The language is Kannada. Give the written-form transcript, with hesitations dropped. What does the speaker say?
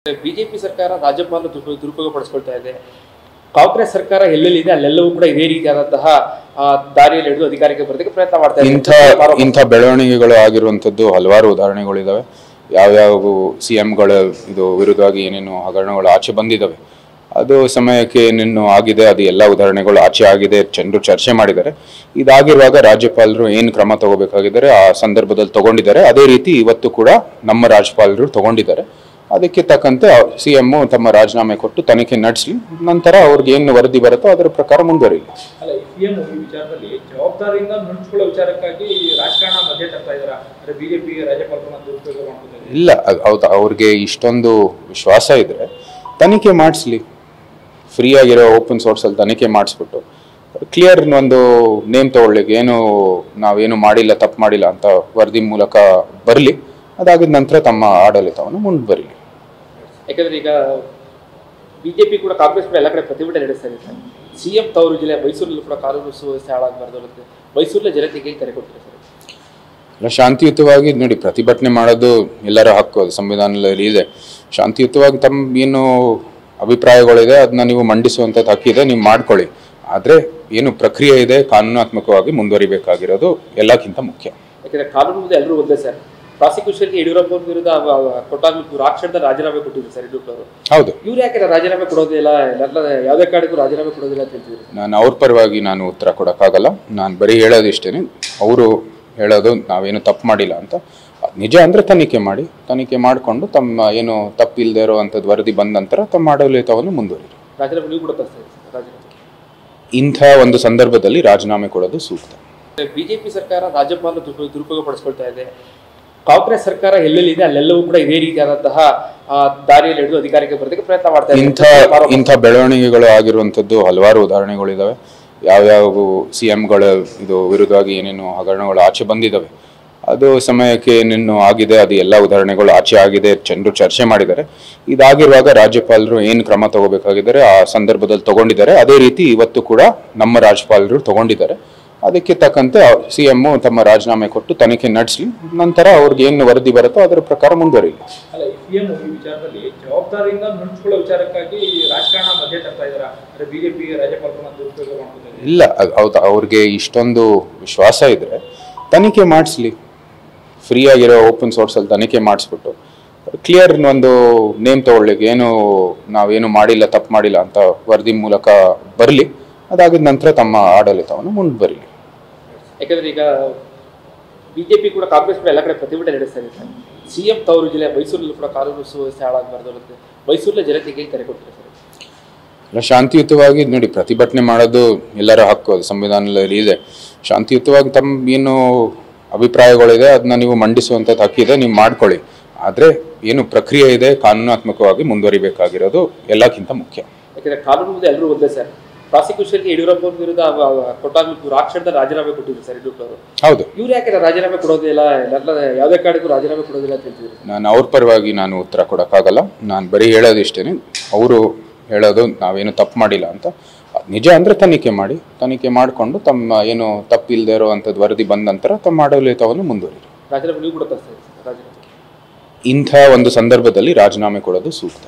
ಬಿಜೆಪಿ ಸರ್ಕಾರ ರಾಜ್ಯಪಾಲ ದುರುಪಯೋಗಪಡಿಸಿಕೊಳ್ತಾ ಇದೆ. ಕಾಂಗ್ರೆಸ್ ಸರ್ಕಾರ ಎಲ್ಲೆಲ್ಲಿದೆ ಅಲ್ಲೆಲ್ಲವೂ ಕೂಡ ಇದೇ ರೀತಿಯಾದಂತಹ ದಾರಿಯಲ್ಲಿ ಹಿಡಿದು ಅಧಿಕಾರಕ್ಕೆ ಬರೋದಕ್ಕೆ ಪ್ರಯತ್ನ ಮಾಡ್ತಾ ಇದೆ. ಇಂಥ ಬೆಳವಣಿಗೆಗಳು ಆಗಿರುವಂತದ್ದು ಹಲವಾರು ಉದಾಹರಣೆಗಳಿದಾವೆ. ಯಾವ್ಯಾವ ಸಿಎಂಗಳ ಇದು ವಿರುದ್ಧವಾಗಿ ಏನೇನು ಹಗರಣಗಳು ಆಚೆ ಬಂದಿದ್ದಾವೆ, ಅದು ಸಮಯಕ್ಕೆ ಏನೇನು ಆಗಿದೆ, ಅದು ಎಲ್ಲ ಉದಾಹರಣೆಗಳು ಆಚೆ ಆಗಿದೆ, ಜನರು ಚರ್ಚೆ ಮಾಡಿದ್ದಾರೆ. ಇದಾಗಿರುವಾಗ ರಾಜ್ಯಪಾಲರು ಏನು ಕ್ರಮ ತಗೋಬೇಕಾಗಿದ್ದಾರೆ ಆ ಸಂದರ್ಭದಲ್ಲಿ ತಗೊಂಡಿದ್ದಾರೆ. ಅದೇ ರೀತಿ ಇವತ್ತು ಕೂಡ ನಮ್ಮ ರಾಜ್ಯಪಾಲರು ತಗೊಂಡಿದ್ದಾರೆ. ಅದಕ್ಕೆ ತಕ್ಕಂತೆ ಸಿಎಂ ತಮ್ಮ ರಾಜೀನಾಮೆ ಕೊಟ್ಟು ತನಿಖೆ ನಡೆಸಲಿ, ನಂತರ ಅವ್ರಿಗೆ ಏನು ವರದಿ ಬರುತ್ತೋ ಅದರ ಪ್ರಕಾರ ಮುಂದುವರಿಲಿ. ಸಿಎಂ ಈ ವಿಚಾರದಲ್ಲಿ ಜವಾಬ್ದಾರಿಯಿಂದ ನುಡಿಸ್ಕೊಳ್ಳೋ ವಿಚಾರಕ್ಕಾಗಿ ರಾಜಕಾರಣ ಮಧ್ಯೆ ತರ್ತಾ ಇದ್ದಾರೆ. ಅಂದ್ರೆ ಬಿಜೆಪಿ ರಾಜ್ಯಪಾಲರನ್ನ ದುರುಪಯೋಗ ಮಾಡ್ತಾರೆ. ಇಲ್ಲ, ಅವ್ರಿಗೆ ಇಷ್ಟೊಂದು ವಿಶ್ವಾಸ ಇದ್ರೆ ತನಿಖೆ ಮಾಡಿಸ್ಲಿ. ಫ್ರೀ ಆಗಿರೋ ಓಪನ್ ಸೋರ್ಸ್ ಅಲ್ಲಿ ತನಿಖೆ ಮಾಡಿಸ್ಬಿಟ್ಟು ಕ್ಲಿಯರ್ ಒಂದು ನೇಮ್ ತಗೊಳ್ಳಿಕ್ಕೆ ನಾವೇನು ಮಾಡಿಲ್ಲ, ತಪ್ಪು ಮಾಡಿಲ್ಲ ಅಂತ ವರದಿ ಮೂಲಕ ಬರಲಿ. ಅದಾಗಿದ ನಂತರ ತಮ್ಮ ಆಡಳಿತವನ್ನು ಮುಂದುವರಿಲಿ. ಯಾಕಂದ್ರೆ ಈಗ ಬಿಜೆಪಿ ಕೂಡ ಕಾಂಗ್ರೆಸ್ ಎಲ್ಲ ಕಡೆ ಪ್ರತಿಭಟನೆ ನಡೆಸ್ತಾ ಇದೆ ಸರ್. ಸಿಎಂ ತವರು ಜಿಲ್ಲೆ ಮೈಸೂರಲ್ಲಿ ಕೂಡ ಕಾನೂನು ಸುವ್ಯವಸ್ಥೆ ಹಾಳಾಗಬಾರ್ದು, ಮೈಸೂರಲ್ಲೇ ಜನತೆಗೆ ಕರೆ ಕೊಡ್ತಾರೆ ಸರ್. ಇಲ್ಲ, ಶಾಂತಿಯುತವಾಗಿ ನೋಡಿ ಪ್ರತಿಭಟನೆ ಮಾಡೋದು ಎಲ್ಲರ ಹಕ್ಕು, ಅದು ಸಂವಿಧಾನದಲ್ಲಿ ಇದೆ. ಶಾಂತಿಯುತವಾಗಿ ತಮ್ಮ ಏನು ಅಭಿಪ್ರಾಯಗಳಿದೆ ಅದನ್ನ ನೀವು ಮಂಡಿಸುವಂಥದ್ದು ಹಕ್ಕಿದೆ, ನೀವು ಮಾಡ್ಕೊಳ್ಳಿ. ಆದರೆ ಏನು ಪ್ರಕ್ರಿಯೆ ಇದೆ ಕಾನೂನಾತ್ಮಕವಾಗಿ ಮುಂದುವರಿಬೇಕಾಗಿರೋದು ಎಲ್ಲಕ್ಕಿಂತ ಮುಖ್ಯ. ಯಾಕಂದ್ರೆ ಕಾನೂನು ಮುಂದೆ ಎಲ್ಲರೂ ಒಂದೇ ಸರ್. ಪ್ರಾಸಿಕ್ಯೂಷನ್ಗೆ ಯಡಿಯೂರಪ್ಪ ವಿರುದ್ಧ ಕೊಟ್ಟಾಗ ರಾಕ್ಷಣದ ರಾಜೀನಾಮೆ ಕೊಟ್ಟಿದ್ರು ಸರ್ ಯಡಿಯೂರಪ್ಪ ಅವರು. ಹೌದು, ಇವ್ರು ಯಾಕೆ ರಾಜೀನಾಮೆ ಕೊಡೋದಿಲ್ಲ, ಯಾವುದೇ ಕಾರಣಕ್ಕೂ ರಾಜೀನಾಮೆ ಕೊಡೋದಿಲ್ಲ ಅಂತ ಹೇಳ್ತಿದ್ರು. ನಾನು ಅವ್ರ ಪರವಾಗಿ ನಾನು ಉತ್ತರ ಕೊಡೋಕ್ಕಾಗಲ್ಲ. ನಾನು ಬರೀ ಹೇಳೋದಿಷ್ಟೇನೆ, ಅವರು ಹೇಳೋದು ನಾವೇನು ತಪ್ಪು ಮಾಡಿಲ್ಲ ಅಂತ. ನಿಜ ಅಂದರೆ ತನಿಖೆ ಮಾಡಿಕೊಂಡು ತಮ್ಮ ಏನು ತಪ್ಪಿಲ್ಲದೆ ಇರೋವಂಥದ್ದು ವರದಿ ಬಂದ ನಂತರ ತಮ್ಮ ಆಡಳಿತವನ್ನು ಮುಂದುವರಿರಿ. ರಾಜೀನಾಮೆ ನೀವು ಕೂಡ ರಾಜೀನಾಮೆ ಇಂಥ ಒಂದು ಸಂದರ್ಭದಲ್ಲಿ ರಾಜೀನಾಮೆ ಕೊಡೋದು ಸೂಕ್ತ. ಬಿಜೆಪಿ ಸರ್ಕಾರ ರಾಜ್ಯಪಾಲ ದುರುಪಯೋಗಪಡಿಸಿಕೊಳ್ತಾ ಇದೆ. ಕಾಂಗ್ರೆಸ್ ಸರ್ಕಾರ ಎಲ್ಲೆಲ್ಲಿದೆ ಅಲ್ಲೆಲ್ಲವೂ ಕೂಡ ಇದೇ ರೀತಿಯಾದಂತಹ ದಾರಿಯಲ್ಲಿ ಹಿಡಿದು ಅಧಿಕಾರಕ್ಕೆ ಬರೋದಕ್ಕೆ ಪ್ರಯತ್ನ ಮಾಡ್ತಾ ಇದೆ. ಇಂಥ ಬೆಳವಣಿಗೆಗಳು ಆಗಿರುವಂತದ್ದು ಹಲವಾರು ಉದಾಹರಣೆಗಳಿದಾವೆ. ಯಾವ್ಯಾವ ಸಿಎಂಗಳ ಇದು ವಿರುದ್ಧವಾಗಿ ಏನೇನು ಹಗರಣಗಳು ಆಚೆ ಬಂದಿದ್ದಾವೆ, ಅದು ಸಮಯಕ್ಕೆ ಏನೇನು ಆಗಿದೆ, ಅದು ಎಲ್ಲ ಉದಾಹರಣೆಗಳು ಆಚೆ ಆಗಿದೆ, ಜನರು ಚರ್ಚೆ ಮಾಡಿದ್ದಾರೆ. ಇದಾಗಿರುವಾಗ ರಾಜ್ಯಪಾಲರು ಏನು ಕ್ರಮ ತಗೋಬೇಕಾಗಿದ್ದಾರೆ ಆ ಸಂದರ್ಭದಲ್ಲಿ ತಗೊಂಡಿದ್ದಾರೆ. ಅದೇ ರೀತಿ ಇವತ್ತು ಕೂಡ ನಮ್ಮ ರಾಜ್ಯಪಾಲರು ತಗೊಂಡಿದ್ದಾರೆ. ಅದಕ್ಕೆ ತಕ್ಕಂತೆ ಸಿಎಂ ತಮ್ಮ ರಾಜೀನಾಮೆ ಕೊಟ್ಟು ತನಿಖೆ ನಡೆಸಲಿ, ನಂತರ ಅವ್ರಿಗೆ ಏನು ವರದಿ ಬರುತ್ತೋ ಅದರ ಪ್ರಕಾರ ಮುಂದುವರಿಲಿ. ಸಿಎಂ ಈ ವಿಚಾರದಲ್ಲಿ ಜವಾಬ್ದಾರಿಯಿಂದ ನುಡಿಸ್ಕೊಳ್ಳೋ ವಿಚಾರಕ್ಕಾಗಿ ರಾಜಕಾರಣ ಮಧ್ಯೆ ತರ್ತಾ ಇದ್ದಾರೆ. ಅಂದ್ರೆ ಬಿಜೆಪಿ ರಾಜ್ಯಪಾಲರನ್ನ ದುರುಪಯೋಗ ಮಾಡ್ತಾರೆ. ಇಲ್ಲ, ಅವ್ರಿಗೆ ಇಷ್ಟೊಂದು ವಿಶ್ವಾಸ ಇದ್ರೆ ತನಿಖೆ ಮಾಡಿಸ್ಲಿ. ಫ್ರೀ ಆಗಿರೋ ಓಪನ್ ಸೋರ್ಸ್ ಅಲ್ಲಿ ತನಿಖೆ ಮಾಡಿಸ್ಬಿಟ್ಟು ಕ್ಲಿಯರ್ ಒಂದು ನೇಮ್ ತಗೊಳ್ಳಿಕ್ಕೆ ನಾವೇನು ಮಾಡಿಲ್ಲ, ತಪ್ಪು ಮಾಡಿಲ್ಲ ಅಂತ ವರದಿ ಮೂಲಕ ಬರಲಿ. ಅದಾಗಿದ ನಂತರ ತಮ್ಮ ಆಡಳಿತವನ್ನು ಮುಂದುವರಿಲಿ. ಯಾಕಂದ್ರೆ ಈಗ ಬಿಜೆಪಿ ಕೂಡ ಕಾಂಗ್ರೆಸ್ ಎಲ್ಲ ಕಡೆ ಪ್ರತಿಭಟನೆ ನಡೆಸ್ತಾ ಇದೆ ಸರ್. ಸಿಎಂ ತವರು ಜಿಲ್ಲೆ ಮೈಸೂರಲ್ಲಿ ಕೂಡ ಕಾನೂನು ಸುವ್ಯವಸ್ಥೆ ಹಾಳಾಗಬಾರ್ದು, ಮೈಸೂರಲ್ಲೇ ಜನತೆಗೆ ಕರೆ ಕೊಡ್ತಾರೆ ಸರ್. ಇಲ್ಲ, ಶಾಂತಿಯುತವಾಗಿ ನೋಡಿ ಪ್ರತಿಭಟನೆ ಮಾಡೋದು ಎಲ್ಲರ ಹಕ್ಕು, ಅದು ಸಂವಿಧಾನದಲ್ಲಿ ಇದೆ. ಶಾಂತಿಯುತವಾಗಿ ತಮ್ಮ ಏನು ಅಭಿಪ್ರಾಯಗಳಿದೆ ಅದನ್ನ ನೀವು ಮಂಡಿಸುವಂಥದ್ದು ಹಕ್ಕಿದೆ, ನೀವು ಮಾಡ್ಕೊಳ್ಳಿ. ಆದರೆ ಏನು ಪ್ರಕ್ರಿಯೆ ಇದೆ ಕಾನೂನಾತ್ಮಕವಾಗಿ ಮುಂದುವರಿಬೇಕಾಗಿರೋದು ಎಲ್ಲಕ್ಕಿಂತ ಮುಖ್ಯ. ಯಾಕಂದ್ರೆ ಕಾನೂನು ಮುಂದೆ ಎಲ್ಲರೂ ಒಂದೇ ಸರ್. ಪ್ರಾಸಿಕ್ಯೂಷನ್ಗೆ ಯಡಿಯೂರಪ್ಪ ವಿರುದ್ಧ ಕೊಟ್ಟಾಗ ರಾಕ್ಷಣದ ರಾಜೀನಾಮೆ ಕೊಟ್ಟಿದ್ರು ಸರ್ ಯಡಿಯೂರಪ್ಪ ಅವರು. ಹೌದು, ಇವ್ರು ಯಾಕೆ ರಾಜೀನಾಮೆ ಕೊಡೋದಿಲ್ಲ, ಯಾವುದೇ ಕಾರಣಕ್ಕೂ ರಾಜೀನಾಮೆ ಕೊಡೋದಿಲ್ಲ ಅಂತ ಹೇಳ್ತಿದ್ರು. ನಾನು ಅವ್ರ ಪರವಾಗಿ ನಾನು ಉತ್ತರ ಕೊಡೋಕ್ಕಾಗಲ್ಲ. ನಾನು ಬರೀ ಹೇಳೋದಿಷ್ಟೇನೆ, ಅವರು ಹೇಳೋದು ನಾವೇನು ತಪ್ಪು ಮಾಡಿಲ್ಲ ಅಂತ. ನಿಜ ಅಂದರೆ ತನಿಖೆ ಮಾಡಿಕೊಂಡು ತಮ್ಮ ಏನು ತಪ್ಪಿಲ್ಲದೆ ಇರೋವಂಥದ್ದು ವರದಿ ಬಂದ ನಂತರ ತಮ್ಮ ಆಡಳಿತವನ್ನು ಮುಂದುವರಿರಿ. ರಾಜೀನಾಮೆ ನೀವು ಕೂಡ ಇಂಥ ಒಂದು ಸಂದರ್ಭದಲ್ಲಿ ರಾಜೀನಾಮೆ ಕೊಡೋದು ಸೂಕ್ತ.